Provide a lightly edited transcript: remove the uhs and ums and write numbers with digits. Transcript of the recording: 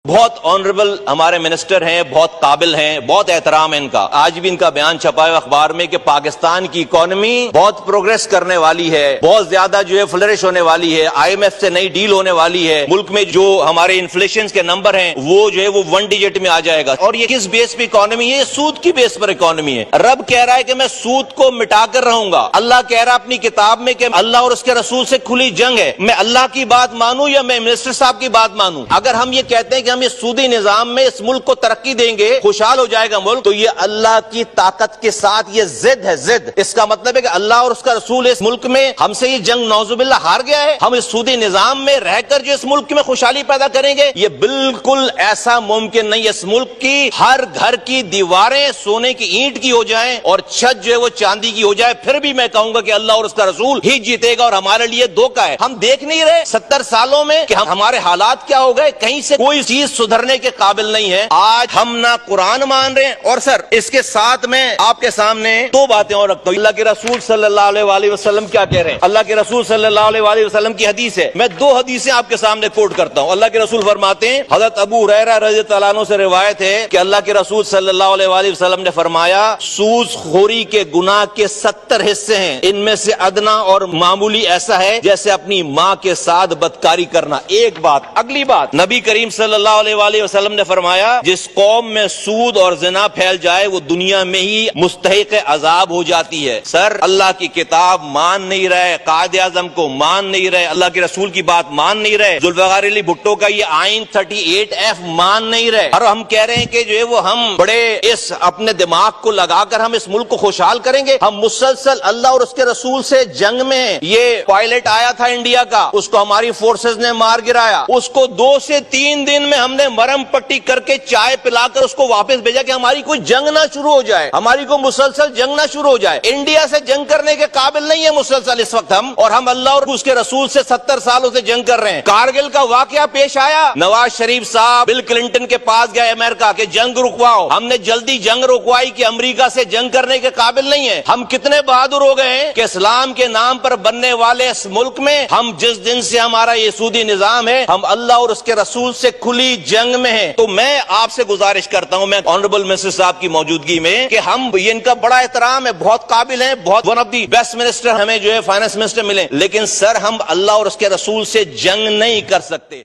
بہت آنریبل ہمارے منسٹر ہیں، بہت قابل ہیں، بہت احترام ہے ان کا. آج بھی ان کا بیان چھپا ہے اخبار میں کہ پاکستان کی اکانومی بہت پروگریس کرنے والی ہے، بہت زیادہ جو ہے فلرش ہونے والی ہے، IMF سے نئی ڈیل ہونے والی ہے، ملک میں جو ہمارے انفلیشن کے نمبر ہیں وہ جو ہے وہ 1 ڈیجٹ میں آ جائے گا. اور یہ کس بیس پہ اکانومی ہے؟ سود کی بیس پر اکانومی ہے. رب کہہ رہا ہے کہ میں سود کو مٹا کر رہوں گا. اللہ کہہ رہا اپنی کتاب میں کہ اللہ اور اس کے رسول سے کھلی جنگ ہے. میں اللہ کی بات مانوں یا میں منسٹر صاحب کی بات مانوں؟ اگر ہم یہ کہتے ہیں کہ ہم اس سودی نظام میں اس ملک کو ترقی دیں گے، خوشحال ہو جائے گا ملک، تو یہ اللہ کی طاقت کے ساتھ یہ ضد ہے، ضد. اس کا مطلب ہے کہ اللہ اور اس کا رسول اس ملک میں ہم سے یہ جنگ نعوذ باللہ ہار گیا ہے. ہم اس سودی نظام میں رہ کر جو اس ملک میں خوشحالی پیدا کریں گے، یہ بالکل ایسا ممکن نہیں. اس ملک کی ہر گھر کی دیواریں سونے کی اینٹ کی ہو جائیں اور چھت جو ہے وہ چاندی کی ہو جائے، پھر بھی میں کہوں گا کہ اللہ اور اس کا رسول ہی جیتے گا. اور ہمارے لیے دھوکہ ہے. ہم دیکھ نہیں رہے 70 سالوں میں کہ ہمارے حالات کیا ہو گئے؟ کہیں سے کوئی چیز سدھرنے کے قابل نہیں ہے. آج ہم نہ قرآن مان رہے ہیں. اور سر اس کے ساتھ میں آپ کے سامنے دو باتیں اور رکھتا ہوں. اللہ کے رسول صلی اللہ علیہ وآلہ وسلم کیا کہہ رہے ہیں؟ اللہ کے رسول صلی اللہ علیہ وآلہ وسلم کی حدیث ہے. میں 2 حدیثیں آپ کے سامنے کوٹ کرتا ہوں. اللہ کے رسول فرماتے ہیں، حضرت ابو ہریرہ رضی اللہ عنہ سے روایت ہے کہ اللہ کے رسول صلی اللہ علیہ وآلہ وسلم نے فرمایا، سود خوری کے گناہ کے 70 حصے ہیں، ان میں سے ادنا اور معمولی ایسا ہے جیسے اپنی ماں کے ساتھ بدکاری کرنا. ایک بات. اگلی بات، نبی کریم صلی اللہ علیہ وآلہ وسلم نے فرمایا، جس قوم میں سود اور زنا پھیل جائے وہ دنیا میں ہی مستحق عذاب ہو جاتی ہے. سر اللہ کی کتاب مان نہیں رہے، قائد اعظم کو مان نہیں رہے، اللہ کے رسول کی بات مان نہیں رہے، ذوالفقار علی بھٹو کا یہ آئین 38F مان نہیں رہے، اور ہم کہہ رہے ہیں کہ جو ہے وہ ہم بڑے اس اپنے دماغ کو لگا کر ہم اس ملک کو خوشحال کریں گے. ہم مسلسل اللہ اور اس کے رسول سے جنگ میں ہیں. یہ پائلٹ آیا تھا انڈیا کا، اس کو ہماری فورسز نے مار گرایا. اس کو 2 سے 3 دن میں ہم نے مرم پٹی کر کے چائے پلا کر اس کو واپس بھیجا کہ ہماری کوئی جنگ نہ شروع ہو جائے، ہماری کوئی مسلسل جنگ نہ شروع ہو جائے. انڈیا سے جنگ کرنے کے قابل نہیں ہے مسلسل اس وقت ہم، اور ہم اللہ اور اس کے رسول سے 70 سالوں سے جنگ کر رہے ہیں. کارگل کا واقعہ پیش آیا، نواز شریف صاحب بل کلنٹن کے پاس گئے امریکہ کہ جنگ رکواؤ. ہم نے جلدی جنگ رکوائی کہ امریکہ سے جنگ کرنے کے قابل نہیں ہے. ہم کتنے بہادر ہو گئے ہیں کہ اسلام کے نام پر بننے والے اس ملک میں ہم جس دن سے ہمارا یہ سودی نظام ہے، ہم اللہ اور اس کے رسول سے کھلی جنگ میں ہیں. تو میں آپ سے گزارش کرتا ہوں، میں آنریبل منسٹر صاحب کی موجودگی میں، کہ ہم یہ ان کا بڑا احترام ہے، بہت قابل ہیں، بہت one of the best minister ہمیں جو ہے فائنانس منسٹر ملے، لیکن سر ہم اللہ اور اس کے رسول سے جنگ نہیں کر سکتے.